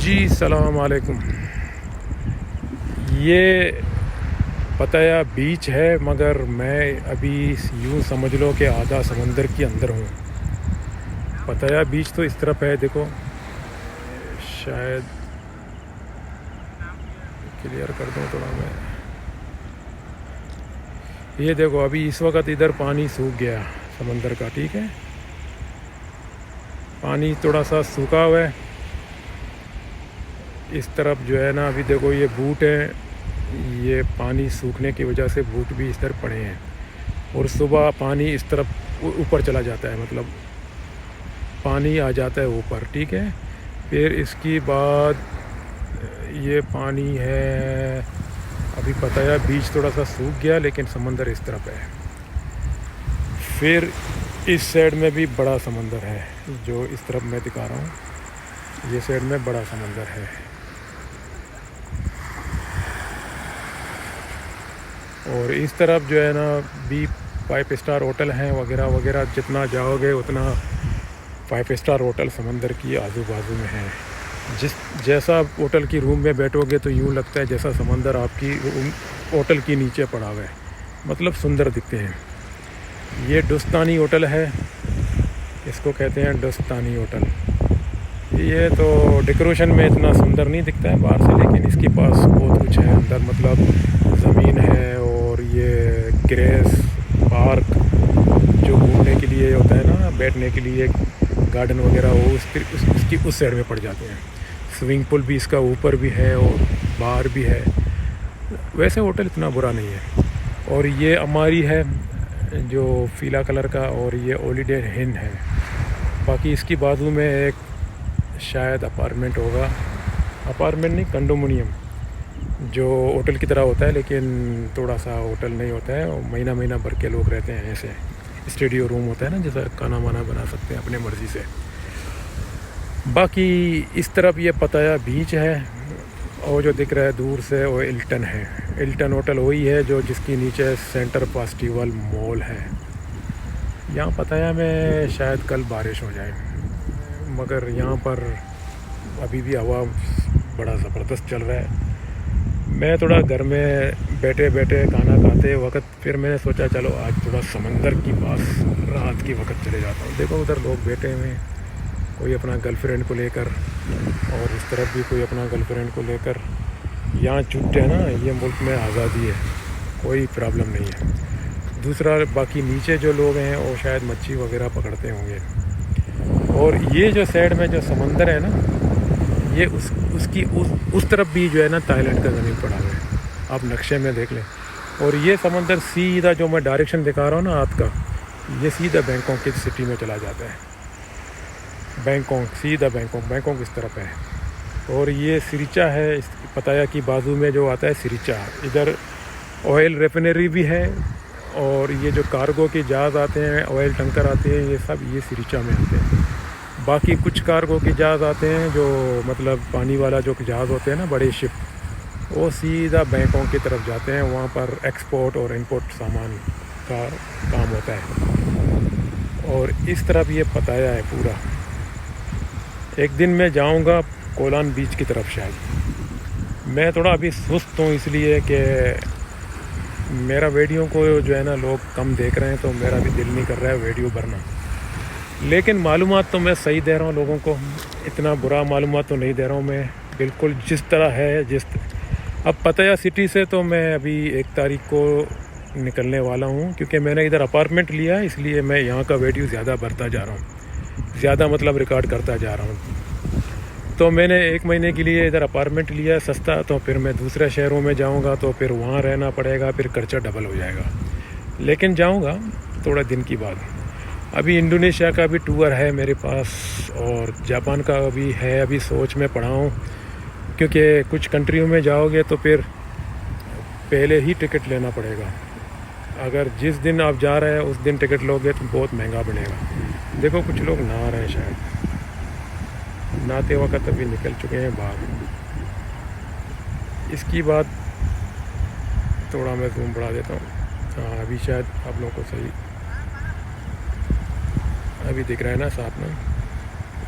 जी सलाम अलैकुम। ये पताया बीच है, मगर मैं अभी यूँ समझ लो कि आधा समंदर के अंदर हूँ। पताया बीच तो इस तरफ है, देखो शायद क्लियर कर दूँ थोड़ा मैं। ये देखो अभी इस वक्त इधर पानी सूख गया समंदर का, ठीक है, पानी थोड़ा सा सूखा हुआ है। इस तरफ जो है ना, अभी देखो ये बूट है, ये पानी सूखने की वजह से बूट भी इस तरफ पड़े हैं। और सुबह पानी इस तरफ ऊपर चला जाता है, मतलब पानी आ जाता है ऊपर, ठीक है। फिर इसके बाद ये पानी है, अभी पताया बीच थोड़ा सा सूख गया, लेकिन समंदर इस तरफ है। फिर इस साइड में भी बड़ा समंदर है, जो इस तरफ मैं दिखा रहा हूँ, ये साइड में बड़ा समंदर है। और इस तरफ जो है ना भी 5 स्टार होटल हैं वगैरह वगैरह, जितना जाओगे उतना 5 स्टार होटल समंदर की आजू बाजू में है। जैसा होटल की रूम में बैठोगे तो यूँ लगता है जैसा समंदर आपकी होटल के नीचे पड़ा हुआ है, मतलब सुंदर दिखते हैं। ये डुस्तानी होटल है, इसको कहते हैं डुस्तानी होटल। ये तो डेकोरेशन में इतना सुंदर नहीं दिखता है बाहर से, लेकिन इसके पास बहुत कुछ है अंदर, मतलब ज़मीन है और ये ग्रेस पार्क जो घूमने के लिए होता है ना, बैठने के लिए गार्डन वगैरह, वो उसकी उस साइड में पड़ जाते हैं। स्विमिंग पूल भी इसका ऊपर भी है और बाहर भी है। वैसे होटल इतना बुरा नहीं है। और ये अमारी है जो पीला कलर का, और ये हॉलीडे हिन है। बाकी इसकी बाजू में एक शायद अपार्टमेंट होगा, अपार्टमेंट नहीं, कंडोमिनियम, जो होटल की तरह होता है, लेकिन थोड़ा सा होटल नहीं होता है, और महीना महीना भर के लोग रहते हैं। ऐसे स्टूडियो रूम होता है ना, जैसा खाना वाना बना सकते हैं अपने मर्ज़ी से। बाकी इस तरफ ये पताया बीच है, और जो दिख रहा है दूर से वो इल्टन है। इल्टन होटल वही है जो जिसके नीचे सेंटर फेस्टिवल मॉल है। यहाँ पताया में शायद कल बारिश हो जाए, मगर यहाँ पर अभी भी हवा बड़ा ज़बरदस्त चल रहा है। मैं थोड़ा घर में बैठे बैठे खाना खाते वक्त फिर मैंने सोचा चलो आज थोड़ा समंदर के पास रात के वक्त चले जाता हूँ। देखो उधर लोग बैठे हुए हैं, कोई अपना गर्लफ्रेंड को लेकर, और इस तरफ भी कोई अपना गर्लफ्रेंड को लेकर। यहाँ छुट्टे है ना, ये मुल्क में आज़ादी है, कोई प्रॉब्लम नहीं है। दूसरा बाकी नीचे जो लोग हैं वो शायद मच्छी वगैरह पकड़ते होंगे। और ये जो साइड में जो समंदर है ना, ये उसकी उस तरफ भी जो है ना थाईलैंड का ज़मीन पड़ा हुआ है, आप नक्शे में देख लें। और ये समंदर सीधा जो मैं डायरेक्शन दिखा रहा हूँ ना हाथ का, ये सीधा बैंकॉक की सिटी में चला जाता है। बैंकॉक, सीधा बैंकॉक इस तरफ है। और ये सिरिचा है, इस पताया की बाजू में जो आता है सिरिचा। इधर ऑयल रिफाइनरी भी है, और ये जो कार्गो के जहाज़ आते हैं, ऑयल टंकर आते हैं, ये सब ये सिरिचा में आते हैं। बाकी कुछ कार्गो के जहाज़ आते हैं जो मतलब पानी वाला जो जहाज़ होते हैं ना, बड़े शिप, वो सीधा बैंकॉक की तरफ जाते हैं। वहाँ पर एक्सपोर्ट और इंपोर्ट सामान का काम होता है। और इस तरफ ये पताया है पूरा। एक दिन मैं जाऊँगा कोलान बीच की तरफ शायद। मैं थोड़ा अभी सुस्त हूँ, इसलिए कि मेरा वीडियो को जो है ना लोग कम देख रहे हैं, तो मेरा भी दिल नहीं कर रहा है वीडियो भरना। लेकिन मालूमात तो मैं सही दे रहा हूँ लोगों को, इतना बुरा मालूमात तो नहीं दे रहा हूँ मैं, बिल्कुल जिस तरह है। अब पताया सिटी से तो मैं अभी 1 तारीख को निकलने वाला हूँ, क्योंकि मैंने इधर अपार्टमेंट लिया है, इसलिए मैं यहाँ का वीडियो ज़्यादा भरता जा रहा हूँ, ज़्यादा मतलब रिकॉर्ड करता जा रहा हूँ। तो मैंने 1 महीने के लिए इधर अपार्टमेंट लिया है सस्ता, तो फिर मैं दूसरे शहरों में जाऊँगा तो फिर वहाँ रहना पड़ेगा, फिर खर्चा डबल हो जाएगा। लेकिन जाऊँगा थोड़ा दिन की बाद। अभी इंडोनेशिया का भी टूर है मेरे पास, और जापान का भी है, अभी सोच में पड़ा हूँ, क्योंकि कुछ कंट्रियों में जाओगे तो फिर पहले ही टिकट लेना पड़ेगा। अगर जिस दिन आप जा रहे हैं उस दिन टिकट लोगे तो बहुत महंगा पड़ेगा। देखो कुछ लोग नहा रहे हैं, शायद नहाते वक्त अभी निकल चुके हैं बाहर। इसकी बाद थोड़ा मैं जूम बढ़ा देता हूँ। हाँ अभी शायद आप लोगों को सही अभी दिख रहा है ना साथ में।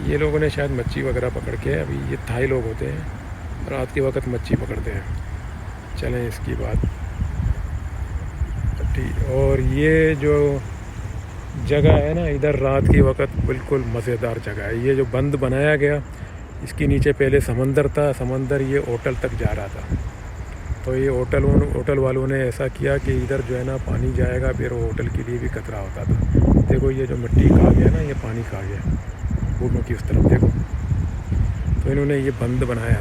ये लोगों ने शायद मच्छी वगैरह पकड़ के, अभी ये थाई लोग होते हैं, रात के वक्त मच्छी पकड़ते हैं। चलें इसकी बात ठीक। और ये जो जगह है ना, इधर रात के वक्त बिल्कुल मज़ेदार जगह है। ये जो बंद बनाया गया, इसके नीचे पहले समंदर था, समंदर ये होटल तक जा रहा था। तो ये होटल वालों ने ऐसा किया कि इधर जो है ना पानी जाएगा, फिर वो होटल के लिए भी खतरा होता था। देखो ये जो मिट्टी खा गया ना, ये पानी खा गया बूढ़ों की उस तरफ देखो। तो इन्होंने ये बंद बनाया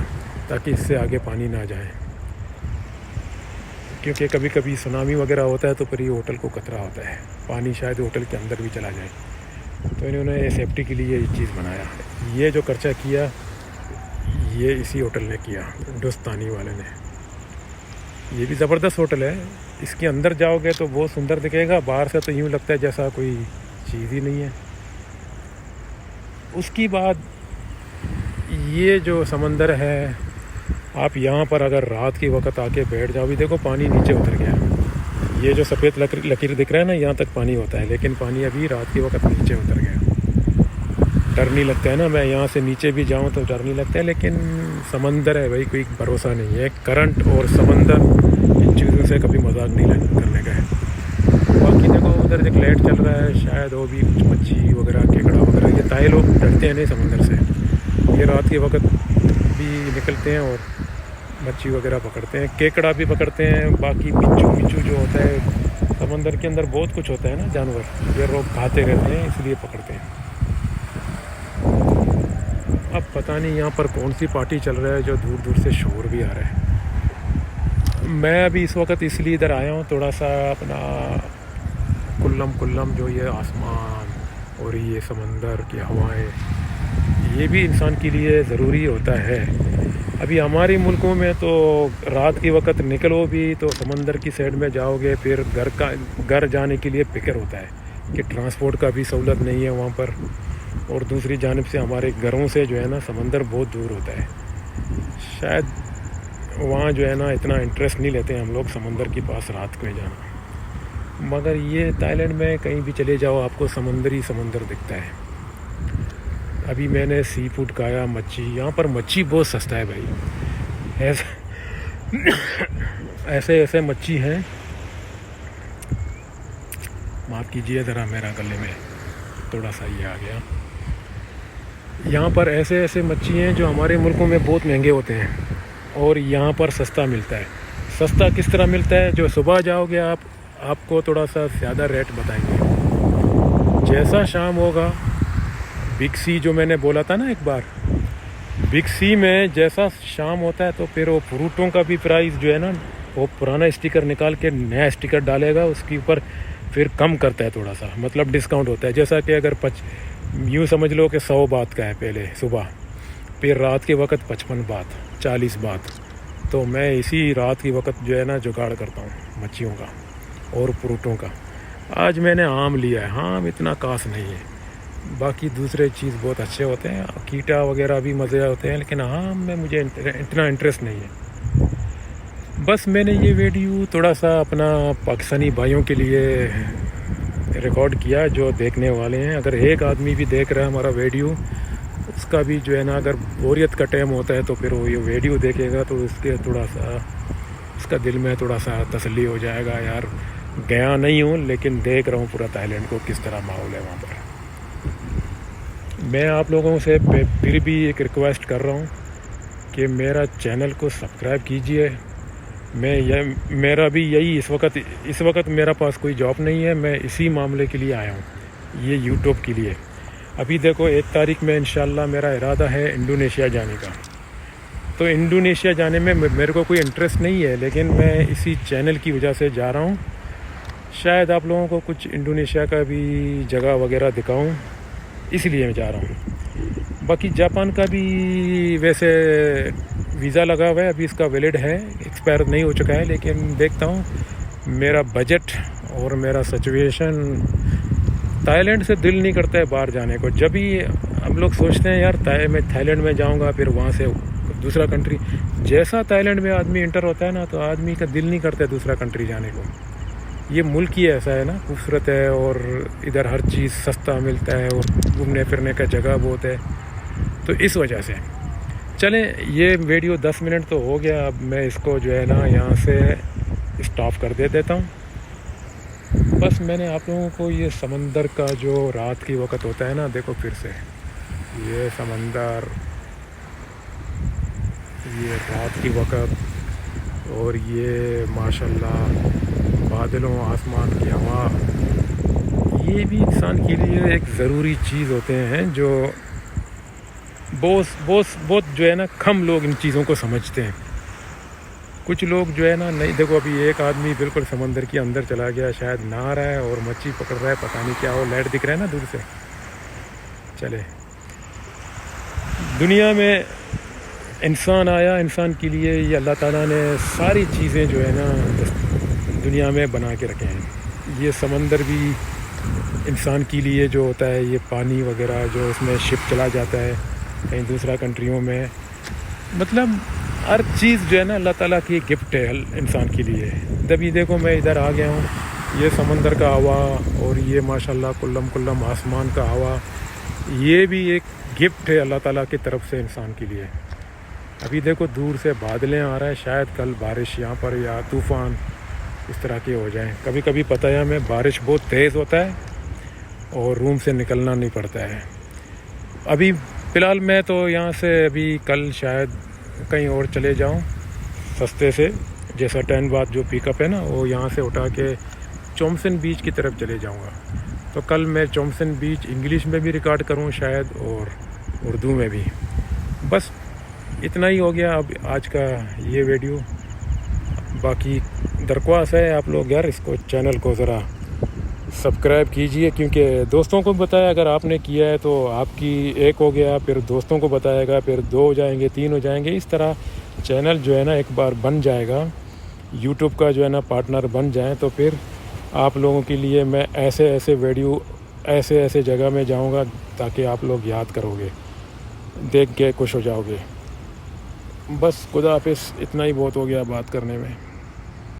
ताकि इससे आगे पानी ना जाए, क्योंकि कभी कभी सुनामी वगैरह होता है तो फिर ये होटल को खतरा होता है, पानी शायद होटल के अंदर भी चला जाए। तो इन्होंने सेफ्टी के लिए ये चीज़ बनाया। ये जो खर्चा किया ये इसी होटल ने किया, हिंदुस्तानी वाले ने। ये भी ज़बरदस्त होटल है, इसके अंदर जाओगे तो बहुत सुंदर दिखेगा, बाहर से तो यूँ लगता है जैसा कोई चीज़ ही नहीं है। उसकी बाद ये जो समंदर है, आप यहाँ पर अगर रात के वक्त आके बैठ जाओ, भी देखो पानी नीचे उतर गया। ये जो सफ़ेद लकीर दिख रहा है ना, यहाँ तक पानी होता है, लेकिन पानी अभी रात के वक्त नीचे उतर गया। डर नहीं लगता है ना, मैं यहाँ से नीचे भी जाऊँ तो डर नहीं लगता है, लेकिन समंदर है भाई, कोई भरोसा नहीं है। करंट और समंदर, इन चीज़ों से कभी मजाक नहीं करने का है। बाकी देखो उधर एक लाइट चल रहा है, शायद वो भी कुछ मच्छी वगैरह, केकड़ा वगैरह। ये ताई लोग डरते हैं नहीं समंदर से, ये रात के वक्त भी निकलते हैं और मच्छी वगैरह पकड़ते हैं, केकड़ा भी पकड़ते हैं। बाकी बिच्छू जो होता है समंदर के अंदर, बहुत कुछ होता है ना जानवर, ये लोग खाते रहते हैं इसलिए पकड़ते हैं। अब पता नहीं यहाँ पर कौन सी पार्टी चल रहा है जो दूर दूर से शोर भी आ रहा है। मैं अभी इस वक्त इसलिए इधर आया हूँ, थोड़ा सा अपना कुल्लम जो ये आसमान और ये समंदर की हवाएं, ये भी इंसान के लिए ज़रूरी होता है। अभी हमारे मुल्कों में तो रात के वक्त निकलो भी तो समंदर की साइड में जाओगे, फिर घर जाने के लिए फिक्र होता है कि ट्रांसपोर्ट का भी सहूलत नहीं है वहाँ पर, और दूसरी जानिब से हमारे घरों से जो है ना समंदर बहुत दूर होता है। शायद वहाँ जो है ना इतना इंटरेस्ट नहीं लेते हैं हम लोग समंदर के पास रात को जाना। मगर ये थाईलैंड में कहीं भी चले जाओ आपको समंदर दिखता है। अभी मैंने सी फूड खाया, मच्छी। यहाँ पर मच्छी बहुत सस्ता है भाई, ऐसे मच्छी हैं। माफ़ कीजिए ज़रा, मेरा गले में थोड़ा सा ये आ गया। यहाँ पर ऐसे मच्छी हैं जो हमारे मुल्कों में बहुत महंगे होते हैं और यहाँ पर सस्ता मिलता है। सस्ता किस तरह मिलता है, जो सुबह जाओगे आपको थोड़ा सा ज़्यादा रेट बताएंगे। जैसा शाम होगा, बिग सी जो मैंने बोला था ना एक बार, बिग सी में जैसा शाम होता है तो फिर वो फ्रूटों का भी प्राइस जो है ना, वो पुराना स्टिकर निकाल के नया स्टिकर डालेगा, उसके ऊपर फिर कम करता है थोड़ा सा, मतलब डिस्काउंट होता है। जैसा कि अगर यूँ समझ लो कि 100 बात का है पहले सुबह, फिर रात के वक्त 55 बात, 40 बात। तो मैं इसी रात के वक्त जो है ना जुगाड़ करता हूँ मच्छियों का और फ्रूटों का। आज मैंने आम लिया है, आम इतना खास नहीं है, बाकी दूसरे चीज़ बहुत अच्छे होते हैं, कीटा वगैरह भी मज़े होते हैं, लेकिन आम में मुझे इतना इंटरेस्ट नहीं है। बस मैंने ये वीडियो थोड़ा सा अपना पाकिस्तानी भाइयों के लिए रिकॉर्ड किया जो देखने वाले हैं। अगर एक आदमी भी देख रहा है हमारा वीडियो, उसका भी जो है ना अगर बोरियत का टाइम होता है तो फिर वो ये वीडियो देखेगा तो उसके थोड़ा सा उसका दिल में थोड़ा सा तसल्ली हो जाएगा, यार गया नहीं हूँ लेकिन देख रहा हूँ पूरा थाईलैंड को किस तरह माहौल है वहाँ पर। मैं आप लोगों से फिर भी एक रिक्वेस्ट कर रहा हूँ कि मेरा चैनल को सब्सक्राइब कीजिए। मेरा भी यही इस वक्त मेरा पास कोई जॉब नहीं है, मैं इसी मामले के लिए आया हूँ, ये यूट्यूब के लिए। अभी देखो 1 तारीख में इंशाल्लाह मेरा इरादा है इंडोनेशिया जाने का। तो इंडोनेशिया जाने में मेरे को कोई इंटरेस्ट नहीं है, लेकिन मैं इसी चैनल की वजह से जा रहा हूँ। शायद आप लोगों को कुछ इंडोनेशिया का भी जगह वगैरह दिखाऊँ, इसलिए मैं जा रहा हूँ। बाकी जापान का भी वैसे वीज़ा लगा हुआ है, अभी इसका वैलिड है, एक्सपायर नहीं हो चुका है, लेकिन देखता हूँ मेरा बजट और मेरा सिचुएशन, थाईलैंड से दिल नहीं करता है बाहर जाने को। जब भी हम लोग सोचते हैं यार मैं थाईलैंड में जाऊँगा, फिर वहाँ से दूसरा कंट्री, जैसा थाईलैंड में आदमी इंटर होता है ना तो आदमी का दिल नहीं करता है दूसरा कंट्री जाने को। ये मुल्क ही ऐसा है ना, खूबसूरत है और इधर हर चीज़ सस्ता मिलता है और घूमने फिरने का जगह बहुत है, तो इस वजह से। चलें, ये वीडियो 10 मिनट तो हो गया, अब मैं इसको जो है ना यहाँ से स्टॉप कर देता हूँ। बस मैंने आप लोगों को ये समंदर का जो रात की वक्त होता है ना, देखो फिर से ये समंदर, ये रात की वक्त और ये माशाल्लाह बादलों आसमान की हवा, ये भी इंसान के लिए एक ज़रूरी चीज़ होते हैं जो बहुत जो है ना कम लोग इन चीज़ों को समझते हैं। कुछ लोग जो है ना नहीं, देखो अभी एक आदमी बिल्कुल समंदर के अंदर चला गया, शायद नहा रहा है और मच्छी पकड़ रहा है, पता नहीं क्या हो, लाइट दिख रहा है ना दूर से। चले, दुनिया में इंसान आया, इंसान के लिए ये अल्लाह ताला ने सारी चीज़ें जो है ना दुनिया में बना के रखे हैं। ये समंदर भी इंसान के लिए जो होता है, ये पानी वगैरह जो इसमें शिप चला जाता है कहीं दूसरा कंट्रियों में, मतलब हर चीज़ जो है ना अल्लाह ताला की गिफ्ट है इंसान के लिए। तभी देखो मैं इधर आ गया हूँ, ये समंदर का हवा और ये माशाल्लाह कुल्लम कुल्लम आसमान का हवा, ये भी एक गिफ्ट है अल्लाह ताला की तरफ से इंसान के लिए। अभी देखो दूर से बादलें आ रहा है, शायद कल बारिश यहाँ पर या तूफ़ान इस तरह के हो जाएं। कभी कभी पता है हमें बारिश बहुत तेज़ होता है और रूम से निकलना नहीं पड़ता है। अभी फ़िलहाल मैं तो यहाँ से अभी कल शायद कहीं और चले जाऊँ सस्ते से, जैसा 10 बात जो पिकअप है ना, वो यहाँ से उठा के चोमसन बीच की तरफ चले जाऊँगा। तो कल मैं चोमसन बीच इंग्लिश में भी रिकॉर्ड करूँ शायद और उर्दू में भी। बस इतना ही हो गया अब आज का ये वीडियो। बाकी दरख्वास्त है आप लोग यार इसको, चैनल को ज़रा सब्सक्राइब कीजिए, क्योंकि दोस्तों को बताया, अगर आपने किया है तो आपकी एक हो गया, फिर दोस्तों को बताएगा, फिर 2 हो जाएंगे, 3 हो जाएंगे, इस तरह चैनल जो है ना एक बार बन जाएगा, यूट्यूब का जो है ना पार्टनर बन जाए, तो फिर आप लोगों के लिए मैं ऐसे ऐसे वीडियो ऐसे जगह में जाऊंगा ताकि आप लोग याद करोगे, देख के खुश हो जाओगे। बस खुदा हाफिज़, इतना ही बहुत हो गया बात करने में।